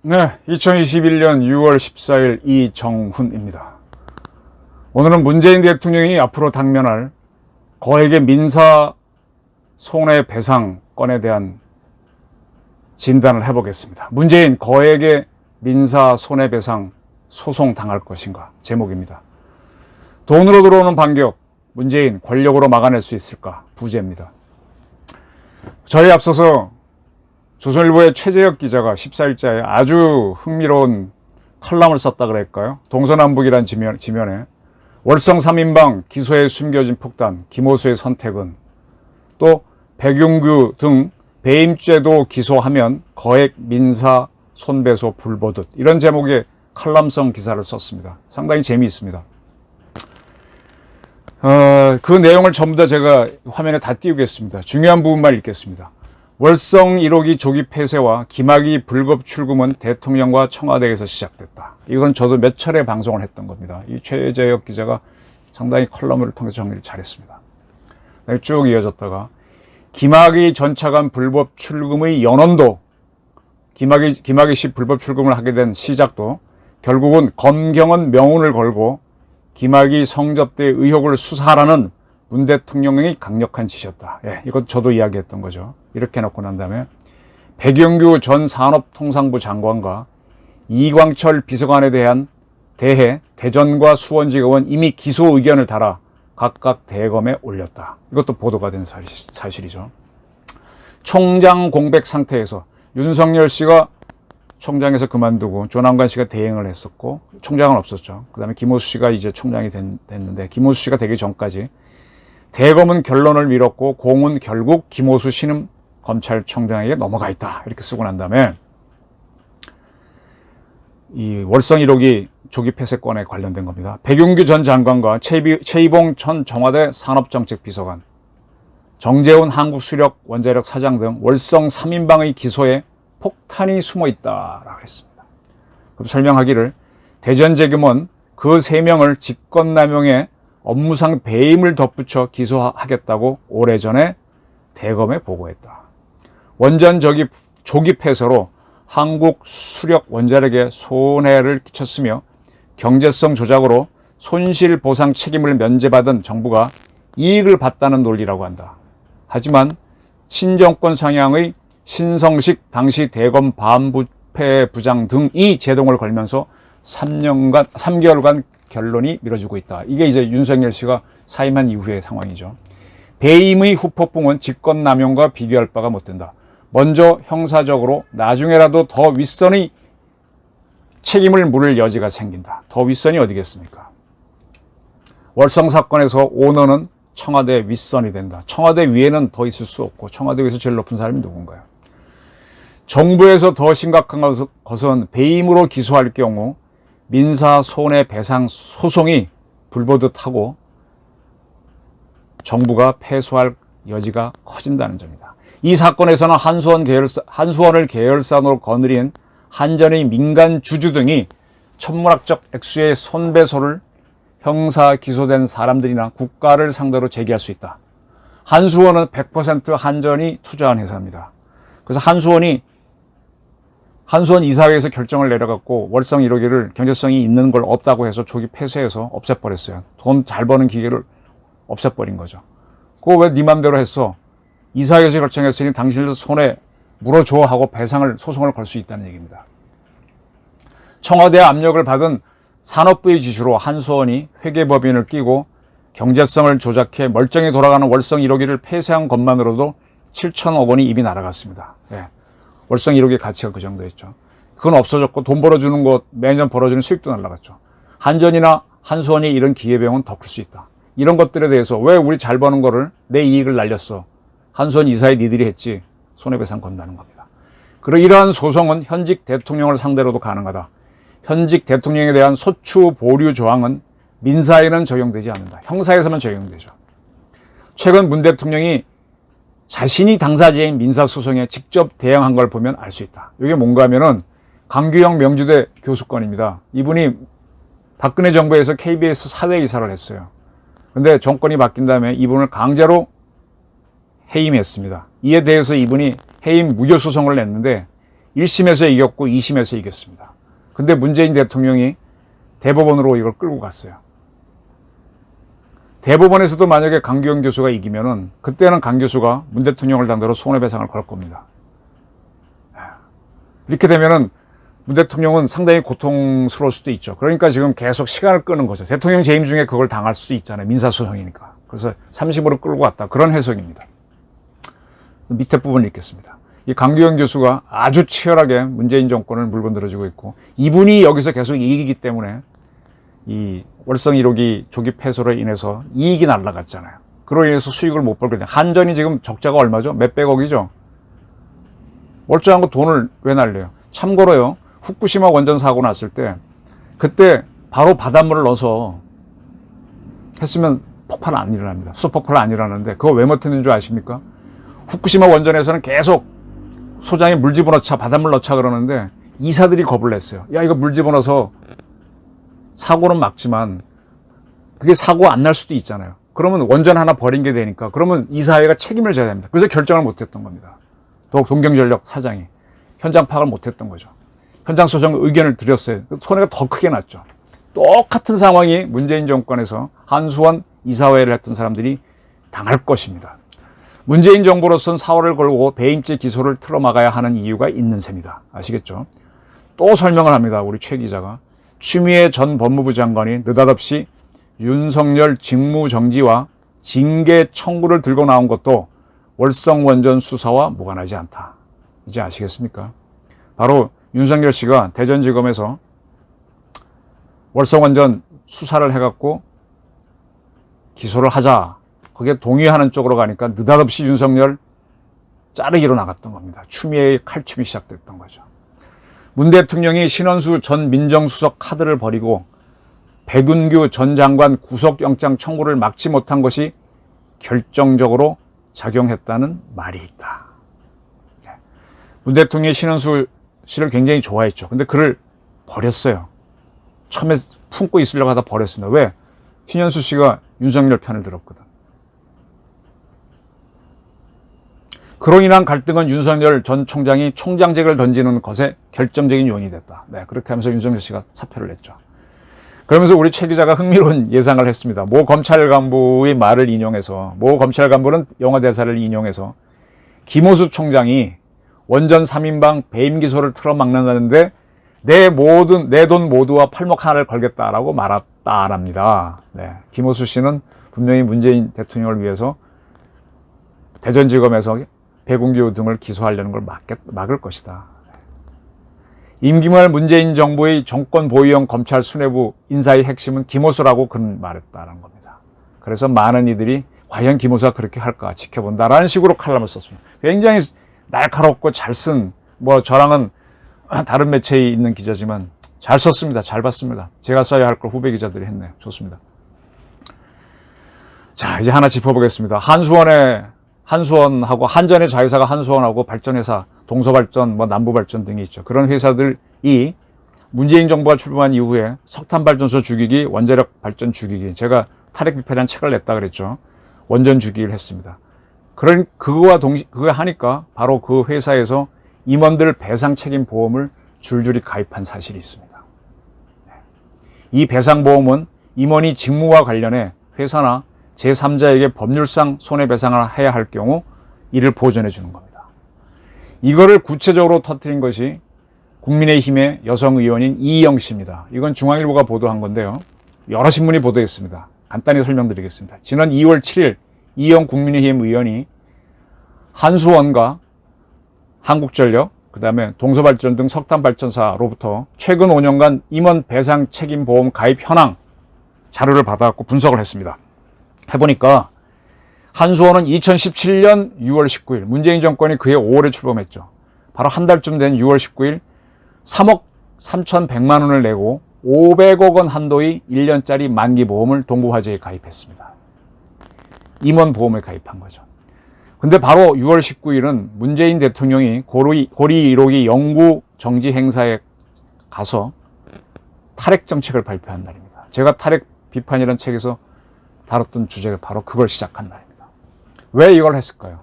네, 2021년 6월 14일 이정훈입니다. 오늘은 문재인 대통령이 앞으로 당면할 거액의 민사 손해배상 건에 대한 진단을 해보겠습니다. 문재인 거액의 민사 손해배상 소송 당할 것인가? 제목입니다. 돈으로 들어오는 반격, 문재인 권력으로 막아낼 수 있을까? 부제입니다. 저에 앞서서 조선일보의 최재혁 기자가 14일자에 아주 흥미로운 칼럼을 썼다 그럴까요? 동서남북이란 지면에 월성 3인방 기소에 숨겨진 폭탄, 김호수의 선택은, 또 백용규 등 배임죄도 기소하면 거액 민사 손배소 불보듯, 이런 제목의 칼럼성 기사를 썼습니다. 상당히 재미있습니다. 그 내용을 전부 다 제가 화면에 다 띄우겠습니다. 중요한 부분만 읽겠습니다. 월성 1호기 조기 폐쇄와 김학의 불법 출금은 대통령과 청와대에서 시작됐다. 이건 저도 몇 차례 방송을 했던 겁니다. 이 최재혁 기자가 상당히 컬럼을 통해서 정리를 잘했습니다. 쭉 이어졌다가 김학의 전 차관 불법 출금의 연원도, 김학의 씨 불법 출금을 하게 된 시작도 결국은 검경은 명운을 걸고 김학의 성접대 의혹을 수사하라는 문 대통령의 강력한 지시였다. 예, 이것 저도 이야기했던 거죠. 이렇게 해놓고 난 다음에 백영규 전 산업통상부 장관과 이광철 비서관에 대해 대전과 수원지검은 이미 기소 의견을 달아 각각 대검에 올렸다. 이것도 보도가 된 사실이죠. 총장 공백 상태에서 윤석열 씨가 총장에서 그만두고 조남관 씨가 대행을 했었고, 총장은 없었죠. 그 다음에 김호수 씨가 이제 총장이 됐는데, 김호수 씨가 되기 전까지 대검은 결론을 미뤘고 공은 결국 김호수 신임 검찰총장에게 넘어가 있다. 이렇게 쓰고 난 다음에 이 월성 1호기 조기 폐쇄권에 관련된 겁니다. 백용규 전 장관과 최이봉 전 청와대 산업정책비서관, 정재훈 한국수력 원자력 사장 등 월성 3인방의 기소에 폭탄이 숨어 있다라고 했습니다. 그럼 설명하기를 대전재검은 그 3명을 직권남용에 업무상 배임을 덧붙여 기소하겠다고 오래전에 대검에 보고했다. 원전 조기 폐쇄로 한국 수력 원자력에 손해를 끼쳤으며 경제성 조작으로 손실보상 책임을 면제받은 정부가 이익을 봤다는 논리라고 한다. 하지만 친정권 성향의 신성식 당시 대검 반부패부장 등이 제동을 걸면서 3개월간 결론이 미뤄지고 있다. 이게 이제 윤석열 씨가 사임한 이후의 상황이죠. 배임의 후폭풍은 직권남용과 비교할 바가 못 된다. 먼저 형사적으로, 나중에라도 더 윗선의 책임을 물을 여지가 생긴다. 더 윗선이 어디겠습니까? 월성 사건에서 오너는 청와대 윗선이 된다. 청와대 위에는 더 있을 수 없고, 청와대 위에서 제일 높은 사람이 누군가요? 정부에서 더 심각한 것은 배임으로 기소할 경우 민사 손해배상 소송이 불보듯하고 정부가 패소할 여지가 커진다는 점이다. 이 사건에서는 한수원을 계열사로 거느린 한전의 민간 주주 등이 천문학적 액수의 손배소를 형사 기소된 사람들이나 국가를 상대로 제기할 수 있다. 한수원은 100% 한전이 투자한 회사입니다. 그래서 한수원 이사회에서 결정을 내려갖고 월성 1호기를 경제성이 있는 걸 없다고 해서 조기 폐쇄해서 없애버렸어요. 돈 잘 버는 기계를 없애버린 거죠. 그거 왜 네 맘대로 했어? 이사회에서 결정했으니 당신들 손에 물어줘 하고 소송을 걸 수 있다는 얘기입니다. 청와대 압력을 받은 산업부의 지시로 한수원이 회계법인을 끼고 경제성을 조작해 멀쩡히 돌아가는 월성 1호기를 폐쇄한 것만으로도 7천억 원이 이미 날아갔습니다. 예. 월성 1호기 가치가 그 정도였죠. 그건 없어졌고 돈 벌어주는 것, 매년 벌어주는 수익도 날아갔죠. 한전이나 한수원이 이런 기회비용은 더 클 수 있다. 이런 것들에 대해서 왜 우리 잘 버는 거를 내 이익을 날렸어? 한수원 이사회 니들이 했지. 손해배상 건다는 겁니다. 그리고 이러한 소송은 현직 대통령을 상대로도 가능하다. 현직 대통령에 대한 소추 보류 조항은 민사에는 적용되지 않는다. 형사에서만 적용되죠. 최근 문 대통령이 자신이 당사자인 민사소송에 직접 대응한 걸 보면 알 수 있다. 이게 뭔가 하면은 강규영 명주대 교수건입니다. 이분이 박근혜 정부에서 KBS 사회이사를 했어요. 근데 정권이 바뀐 다음에 이분을 강제로 해임했습니다. 이에 대해서 이분이 해임 무효 소송을 냈는데 1심에서 이겼고 2심에서 이겼습니다. 근데 문재인 대통령이 대법원으로 이걸 끌고 갔어요. 대법원에서도 만약에 강기영 교수가 이기면은 그때는 강 교수가 문 대통령을 상대로 손해배상을 걸 겁니다. 이렇게 되면은 문 대통령은 상당히 고통스러울 수도 있죠. 그러니까 지금 계속 시간을 끄는 거죠. 대통령 재임 중에 그걸 당할 수도 있잖아요. 민사소송이니까. 그래서 3심으로 끌고 갔다. 그런 해석입니다. 밑에 부분을 읽겠습니다. 이 강기영 교수가 아주 치열하게 문재인 정권을 물건들어주고 있고, 이분이 여기서 계속 이기기 때문에 이 월성 1호기 조기 폐소로 인해서 이익이 날라갔잖아요. 그로 인해서 수익을 못 벌거든요. 한전이 지금 적자가 얼마죠? 몇백억이죠? 멀쩡한 거 돈을 왜 날려요? 참고로요, 후쿠시마 원전 사고 났을 때 그때 바로 바닷물을 넣어서 했으면 폭발 안 일어납니다. 수소폭발 안 일어나는데 그거 왜 못했는 줄 아십니까? 후쿠시마 원전에서는 계속 소장에 물 집어넣자, 바닷물 넣자 그러는데 이사들이 겁을 냈어요. 야, 이거 물 집어넣어서 사고는 막지만 그게 사고 안 날 수도 있잖아요. 그러면 원전 하나 버린 게 되니까 그러면 이사회가 책임을 져야 됩니다. 그래서 결정을 못했던 겁니다. 동경전력 사장이 현장 파악을 못했던 거죠. 현장 소장 의견을 드렸어요. 손해가 더 크게 났죠. 똑같은 상황이 문재인 정권에서 한수원 이사회를 했던 사람들이 당할 것입니다. 문재인 정부로서는 사활을 걸고 배임죄 기소를 틀어막아야 하는 이유가 있는 셈이다. 아시겠죠? 또 설명을 합니다. 우리 최 기자가. 추미애 전 법무부 장관이 느닷없이 윤석열 직무정지와 징계 청구를 들고 나온 것도 월성 원전 수사와 무관하지 않다. 이제 아시겠습니까? 바로 윤석열 씨가 대전지검에서 월성 원전 수사를 해갖고 기소를 하자. 거기에 동의하는 쪽으로 가니까 느닷없이 윤석열 자르기로 나갔던 겁니다. 추미애의 칼춤이 시작됐던 거죠. 문 대통령이 신원수 전 민정수석 카드를 버리고 백운규 전 장관 구속영장 청구를 막지 못한 것이 결정적으로 작용했다는 말이 있다. 문 대통령이 신원수 씨를 굉장히 좋아했죠. 근데 그를 버렸어요. 처음에 품고 있으려고 하다 버렸습니다. 왜? 신현수 씨가 윤석열 편을 들었거든. 그로 인한 갈등은 윤석열 전 총장이 총장직을 던지는 것에 결정적인 요인이 됐다. 네, 그렇게 하면서 윤석열 씨가 사표를 냈죠. 그러면서 우리 최 기자가 흥미로운 예상을 했습니다. 모 검찰 간부의 말을 인용해서, 모 검찰 간부는 영어 대사를 인용해서 김호수 총장이 원전 3인방 배임 기소를 틀어막는다는데 내 돈 모두와 팔목 하나를 걸겠다라고 말했다랍니다. 네, 김호수 씨는 분명히 문재인 대통령을 위해서 대전지검에서 백운규 등을 기소하려는 걸 막을 것이다. 임기 말 문재인 정부의 정권 보유형 검찰 수뇌부 인사의 핵심은 김호수라고 그는 말했다는 겁니다. 그래서 많은 이들이 과연 김호수가 그렇게 할까 지켜본다라는 식으로 칼럼을 썼습니다. 굉장히 날카롭고 잘 쓴, 저랑은 다른 매체에 있는 기자지만 잘 썼습니다. 잘 봤습니다. 제가 써야 할 걸 후배 기자들이 했네요. 좋습니다. 자, 이제 하나 짚어보겠습니다. 한수원하고 한전의 자회사가 한수원하고 발전회사, 동서발전, 남부발전 등이 있죠. 그런 회사들이 문재인 정부가 출범한 이후에 석탄발전소 죽이기, 원자력 발전 죽이기, 제가 탈핵 비판이라는 책을 냈다 그랬죠. 원전 죽이기를 했습니다. 그거 하니까 바로 그 회사에서 임원들 배상 책임 보험을 줄줄이 가입한 사실이 있습니다. 이 배상보험은 임원이 직무와 관련해 회사나 제3자에게 법률상 손해배상을 해야 할 경우 이를 보전해 주는 겁니다. 이거를 구체적으로 터뜨린 것이 국민의힘의 여성 의원인 이희영 씨입니다. 이건 중앙일보가 보도한 건데요. 여러 신문이 보도했습니다. 간단히 설명드리겠습니다. 지난 2월 7일 이희영 국민의힘 의원이 한수원과 한국전력, 그 다음에 동서발전 등 석탄발전사로부터 최근 5년간 임원 배상 책임 보험 가입 현황 자료를 받아갖고 분석을 했습니다. 해보니까 한수원은 2017년 6월 19일 문재인 정권이 그해 5월에 출범했죠. 바로 한 달쯤 된 6월 19일 3억 3,100만 원을 내고 500억 원 한도의 1년짜리 만기 보험을 동부화재에 가입했습니다. 임원 보험을 가입한 거죠. 근데 바로 6월 19일은 문재인 대통령이 고리 1호기 영구 정지 행사에 가서 탈핵 정책을 발표한 날입니다. 제가 탈핵 비판이라는 책에서 다뤘던 주제가 바로 그걸 시작한 날입니다. 왜 이걸 했을까요?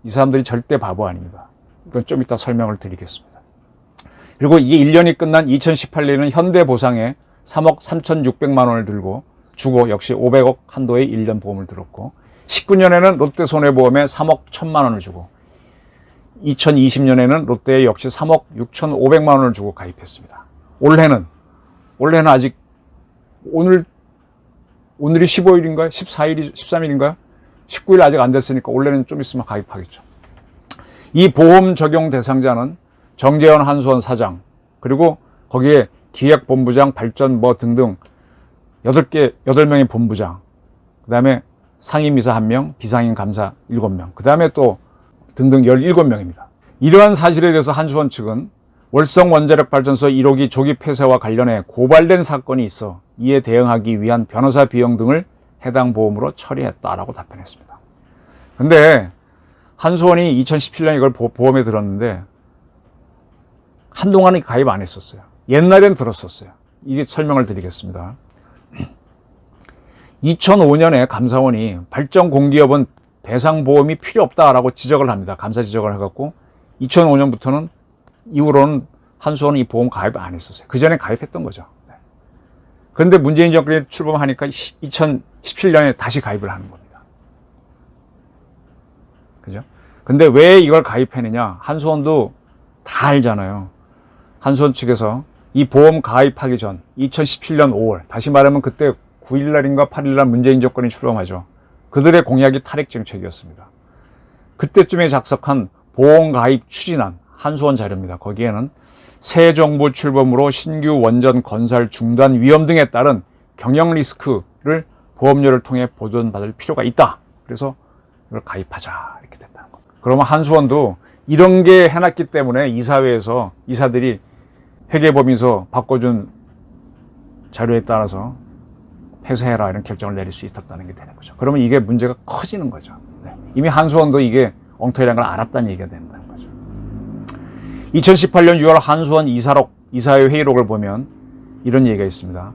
이 사람들이 절대 바보 아닙니다. 이건 좀 이따 설명을 드리겠습니다. 그리고 이 1년이 끝난 2018년에는 현대보상에 3억 3,600만 원을 주고 역시 500억 한도의 1년 보험을 들었고, 19년에는 롯데손해보험에 3억 1,000만 원을 주고, 2020년에는 롯데에 역시 3억 6,500만 원을 주고 가입했습니다. 올해는 아직 오늘이 15일인가요? 13일인가요? 19일 아직 안 됐으니까 올해는 좀 있으면 가입하겠죠. 이 보험 적용 대상자는 정재현 한수원 사장, 그리고 거기에 기획본부장, 발전 등등 8명의 본부장, 그 다음에 상임이사 1명, 비상임 감사 7명, 그 다음에 또 등등 17명입니다. 이러한 사실에 대해서 한수원 측은 월성원자력발전소 1호기 조기 폐쇄와 관련해 고발된 사건이 있어 이에 대응하기 위한 변호사 비용 등을 해당 보험으로 처리했다라고 답변했습니다. 근데 한수원이 2017년에 이걸 보험에 들었는데 한동안은 가입 안 했었어요. 옛날엔 들었었어요. 이게 설명을 드리겠습니다. 2005년에 감사원이 발전공기업은 배상보험이 필요 없다라고 지적을 합니다. 감사 지적을 해갖고 2005년부터는 이후로는 한수원은 이 보험 가입 안 했었어요. 그 전에 가입했던 거죠. 그런데 문재인 정권이 출범하니까 2017년에 다시 가입을 하는 겁니다. 그죠? 근데 왜 이걸 가입했느냐? 한수원도 다 알잖아요. 한수원 측에서 이 보험 가입하기 전 2017년 5월, 다시 말하면 그때 9일날인가 8일날 문재인 정권이 출범하죠. 그들의 공약이 탈핵 정책이었습니다. 그때쯤에 작성한 보험 가입 추진안 한수원 자료입니다. 거기에는 새 정부 출범으로 신규 원전 건설 중단 위험 등에 따른 경영 리스크를 보험료를 통해 보전받을 필요가 있다. 그래서 이걸 가입하자 이렇게 됐다는 겁니다. 그러면 한수원도 이런 게 해놨기 때문에 이사회에서 이사들이 회계법인서 바꿔준 자료에 따라서 폐쇄해라 이런 결정을 내릴 수 있었다는 게 되는 거죠. 그러면 이게 문제가 커지는 거죠. 네. 이미 한수원도 이게 엉터리라는 걸 알았다는 얘기가 된다는 거죠. 2018년 6월 한수원 이사회 회의록을 보면 이런 얘기가 있습니다.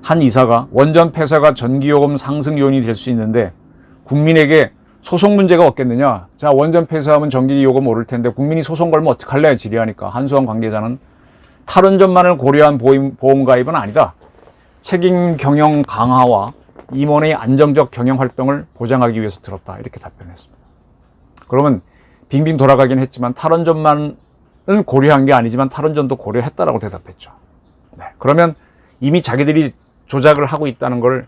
한 이사가 원전 폐쇄가 전기요금 상승 요인이 될 수 있는데 국민에게 소송 문제가 없겠느냐. 자, 원전 폐쇄하면 전기요금 오를 텐데 국민이 소송 걸면 어떡할래? 질의하니까 한수원 관계자는 탈원전만을 고려한 보험 가입은 아니다. 책임 경영 강화와 임원의 안정적 경영 활동을 보장하기 위해서 들었다. 이렇게 답변했습니다. 그러면 빙빙 돌아가긴 했지만 탈원전만은 고려한 게 아니지만 탈원전도 고려했다라고 대답했죠. 네. 그러면 이미 자기들이 조작을 하고 있다는 걸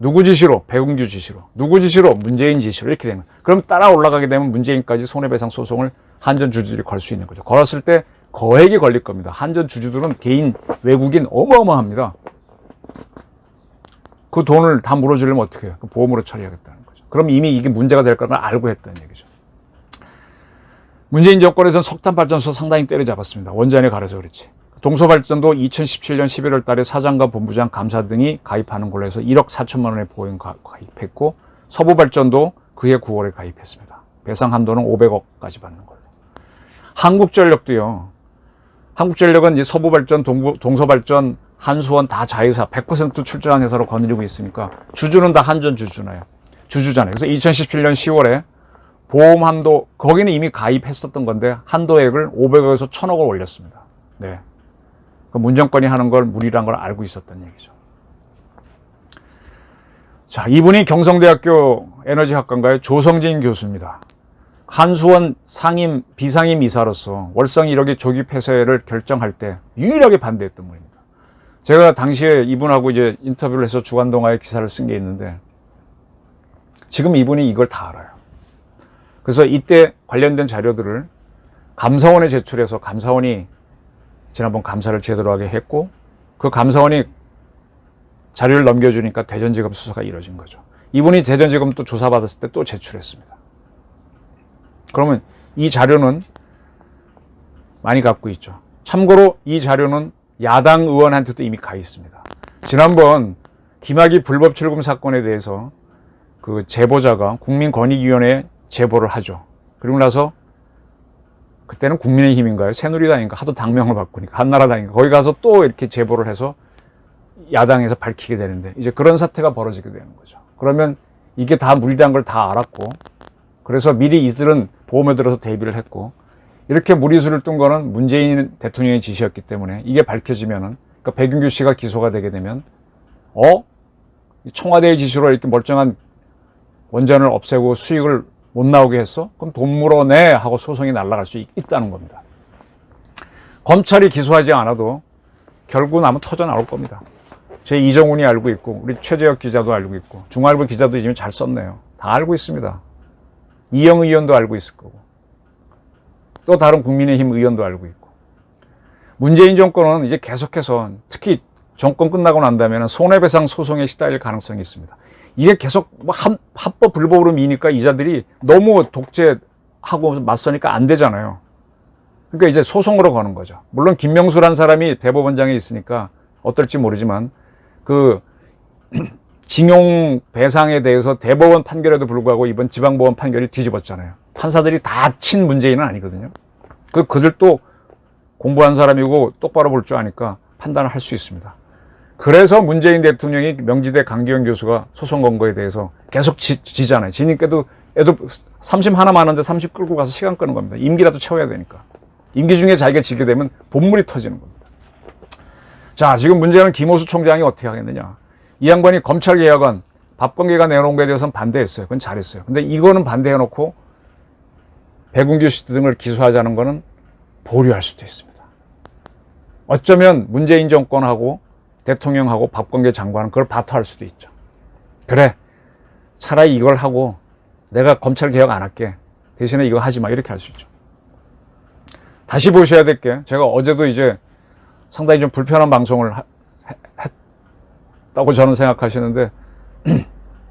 누구 지시로? 백운규 지시로. 누구 지시로? 문재인 지시로. 이렇게 되는 거예요. 그럼 따라 올라가게 되면 문재인까지 손해배상 소송을 한전 주주들이 걸 수 있는 거죠. 걸었을 때 거액이 걸릴 겁니다. 한전 주주들은 개인, 외국인 어마어마합니다. 그 돈을 다 물어주려면 어떻게 해요? 그 보험으로 처리하겠다는 거죠. 그럼 이미 이게 문제가 될 거를 알고 했다는 얘기죠. 문재인 정권에서는 석탄발전소 상당히 때려잡았습니다. 원전에 가려서 그렇지. 동서발전도 2017년 11월 달에 사장과 본부장, 감사 등이 가입하는 걸로 해서 1억 4천만 원의 보험 가입했고, 서부발전도 그해 9월에 가입했습니다. 배상 한도는 500억까지 받는 걸로. 한국전력도요. 한국전력은 이제 서부발전, 동서발전, 한수원 다 자회사 100% 출자한 회사로 거느리고 있으니까 주주는 다 한전 주주잖아요. 그래서 2017년 10월에 보험 한도, 거기는 이미 가입했었던 건데 한도액을 500억에서 1000억을 올렸습니다. 네. 문정권이 하는 걸 무리란 걸 알고 있었던 얘기죠. 자, 이분이 경성대학교 에너지학과인가요? 조성진 교수입니다. 한수원 비상임 이사로서 월성 1호기 조기 폐쇄를 결정할 때 유일하게 반대했던 분입니다. 제가 당시에 이분하고 이제 인터뷰를 해서 주간동아에 기사를 쓴 게 있는데 지금 이분이 이걸 다 알아요. 그래서 이때 관련된 자료들을 감사원에 제출해서 감사원이 지난번 감사를 제대로 하게 했고, 그 감사원이 자료를 넘겨주니까 대전지검 수사가 이루어진 거죠. 이분이 대전지검 또 조사받았을 때 또 제출했습니다. 그러면 이 자료는 많이 갖고 있죠. 참고로 이 자료는 야당 의원한테도 이미 가 있습니다. 지난번 김학의 불법 출금 사건에 대해서 그 제보자가 국민권익위원회에 제보를 하죠. 그리고 나서 그때는 국민의힘인가요? 새누리당인가? 하도 당명을 바꾸니까 한나라당인가? 거기 가서 또 이렇게 제보를 해서 야당에서 밝히게 되는데 이제 그런 사태가 벌어지게 되는 거죠. 그러면 이게 다 무리란 걸 다 알았고 그래서 미리 이들은 보험에 들어서 대비를 했고 이렇게 무리수를 둔 거는 문재인 대통령의 지시였기 때문에 이게 밝혀지면은 그러니까 백윤규 씨가 기소가 되게 되면 청와대의 지시로 이렇게 멀쩡한 원전을 없애고 수익을 못 나오게 했어? 그럼 돈 물어내 하고 소송이 날아갈 수 있다는 겁니다. 검찰이 기소하지 않아도 결국은 아마 터져 나올 겁니다. 제 이정훈이 알고 있고 우리 최재혁 기자도 알고 있고 중앙일보 기자도 지금 잘 썼네요. 다 알고 있습니다. 이영 의원도 알고 있을 거고 또 다른 국민의힘 의원도 알고 있고 문재인 정권은 이제 계속해서 특히 정권 끝나고 난다면 손해배상 소송에 시달릴 가능성이 있습니다. 이게 계속 합법 불법으로 미니까 이자들이 너무 독재하고 맞서니까 안 되잖아요. 그러니까 이제 소송으로 거는 거죠. 물론 김명수란 사람이 대법원장에 있으니까 어떨지 모르지만 그 징용 배상에 대해서 대법원 판결에도 불구하고 이번 지방법원 판결이 뒤집었잖아요. 판사들이 다 친 문재인은 아니거든요. 그들도 공부한 사람이고 똑바로 볼 줄 아니까 판단을 할 수 있습니다. 그래서 문재인 대통령이 명지대 강기영 교수가 소송 건 거에 대해서 계속 지잖아요. 지니까도 애도 30 하나 많은데 30 끌고 가서 시간 끄는 겁니다. 임기라도 채워야 되니까. 임기 중에 자기가 지게 되면 본물이 터지는 겁니다. 자, 지금 문제는 김호수 총장이 어떻게 하겠느냐. 이 양반이 검찰개혁안 박범계가 내놓은 거에 대해서는 반대했어요. 그건 잘했어요. 근데 이거는 반대해놓고 백운규 씨 등을 기소하자는 거는 보류할 수도 있습니다. 어쩌면 문재인 정권하고 대통령하고 박범계 장관은 그걸 바토할 수도 있죠. 그래, 차라리 이걸 하고 내가 검찰 개혁 안 할게. 대신에 이거 하지 마. 이렇게 할 수 있죠. 다시 보셔야 될 게 제가 어제도 이제 상당히 좀 불편한 방송을 했다고 저는 생각하시는데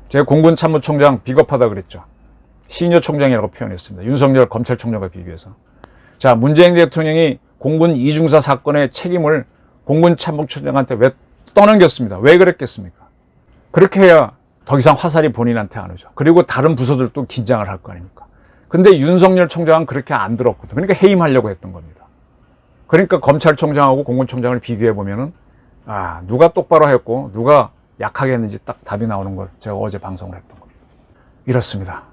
제가 공군 참모총장 비겁하다 그랬죠. 시니어 총장이라고 표현했습니다. 윤석열 검찰총장과 비교해서. 자, 문재인 대통령이 공군 이중사 사건의 책임을 공군 참모총장한테 왜 떠넘겼습니다. 왜 그랬겠습니까? 그렇게 해야 더 이상 화살이 본인한테 안 오죠. 그리고 다른 부서들도 긴장을 할 거 아닙니까? 근데 윤석열 총장은 그렇게 안 들었거든요. 그러니까 해임하려고 했던 겁니다. 그러니까 검찰총장하고 공군총장을 비교해 보면은 누가 똑바로 했고 누가 약하게 했는지 딱 답이 나오는 걸 제가 어제 방송을 했던 겁니다. 이렇습니다.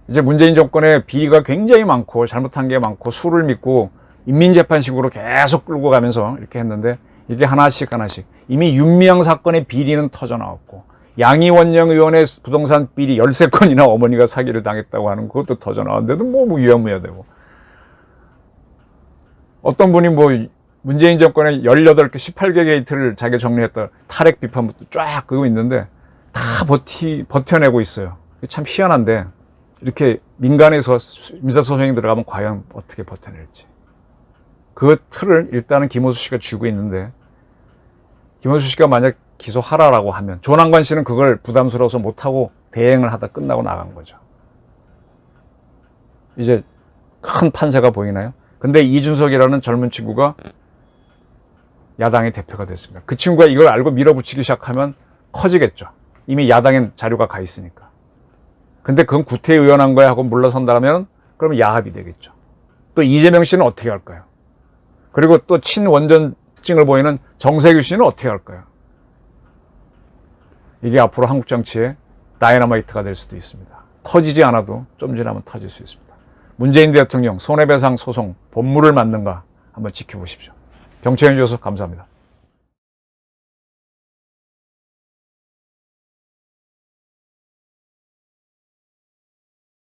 이제 문재인 정권의 비리가 굉장히 많고 잘못한 게 많고 수를 믿고 인민재판식으로 계속 끌고 가면서 이렇게 했는데 이게 하나씩 이미 윤미향 사건의 비리는 터져 나왔고 양이원영 의원의 부동산 비리 13건이나 어머니가 사기를 당했다고 하는 그것도 터져 나왔는데도 뭐 유야무야 되고 어떤 분이 뭐 문재인 정권의 18개, 18개 게이트를 자기가 정리했다 탈핵 비판부터 쫙 그거 있는데 다 버텨내고 있어요. 참 희한한데 이렇게 민간에서 민사소송이 들어가면 과연 어떻게 버텨낼지. 그 틀을 일단은 김호수 씨가 쥐고 있는데 김호수 씨가 만약 기소하라라고 하면 조남관 씨는 그걸 부담스러워서 못하고 대행을 하다 끝나고 나간 거죠. 이제 큰 판세가 보이나요? 근데 이준석이라는 젊은 친구가 야당의 대표가 됐습니다. 그 친구가 이걸 알고 밀어붙이기 시작하면 커지겠죠. 이미 야당엔 자료가 가 있으니까. 근데 그건 구태의원한 거야 하고 물러선다면 그러면 야합이 되겠죠. 또 이재명 씨는 어떻게 할까요? 그리고 또 친원전증을 보이는 정세규 씨는 어떻게 할까요? 이게 앞으로 한국 정치의 다이너마이트가 될 수도 있습니다. 터지지 않아도 좀 지나면 터질 수 있습니다. 문재인 대통령 손해배상 소송 본물을 맞는가 한번 지켜보십시오. 경청해 주셔서 감사합니다.